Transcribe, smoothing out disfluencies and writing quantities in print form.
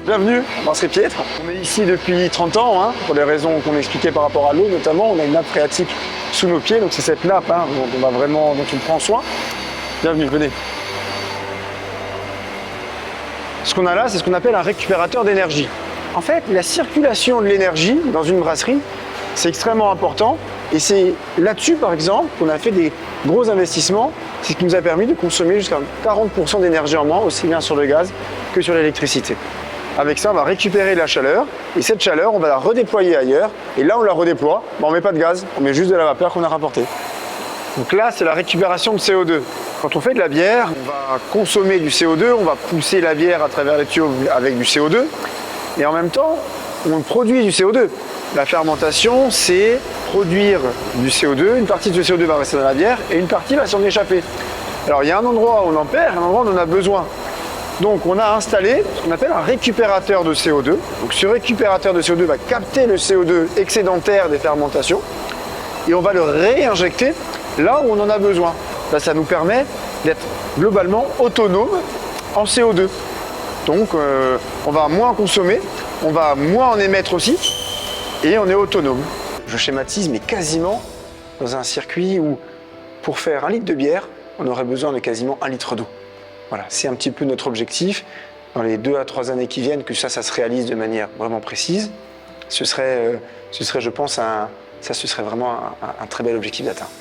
Bienvenue à Brasserie Piètre. On est ici depuis 30 ans, pour des raisons qu'on expliquait par rapport à l'eau notamment. On a une nappe phréatique sous nos pieds, donc c'est cette nappe dont on prend soin. Bienvenue, venez. Ce qu'on a là, c'est ce qu'on appelle un récupérateur d'énergie. En fait, la circulation de l'énergie dans une brasserie, c'est extrêmement important. Et c'est là-dessus, par exemple, qu'on a fait des gros investissements. C'est ce qui nous a permis de consommer jusqu'à 40% d'énergie en moins, aussi bien sur le gaz que sur l'électricité. Avec ça, on va récupérer la chaleur. Et cette chaleur, on va la redéployer ailleurs. Et là, on la redéploie. On ne met pas de gaz, on met juste de la vapeur qu'on a rapportée. Donc là, c'est la récupération de CO2. Quand on fait de la bière, on va consommer du CO2, on va pousser la bière à travers les tuyaux avec du CO2. Et en même temps, on produit du CO2. La fermentation, c'est produire du CO2. Une partie de ce CO2 va rester dans la bière et une partie va s'en échapper. Alors, il y a un endroit où on en perd et un endroit où on en a besoin. Donc, on a installé ce qu'on appelle un récupérateur de CO2. Donc, ce récupérateur de CO2 va capter le CO2 excédentaire des fermentations et on va le réinjecter là où on en a besoin. Là, ça nous permet d'être globalement autonome en CO2. Donc, on va moins consommer, on va moins en émettre aussi, et on est autonome. Je schématise, mais quasiment dans un circuit où, pour faire 1 litre de bière, on aurait besoin de quasiment 1 litre d'eau. Voilà, c'est un petit peu notre objectif. Dans les 2 à 3 années qui viennent, que ça se réalise de manière vraiment précise. Ce serait je pense, ce serait vraiment un très bel objectif d'atteindre.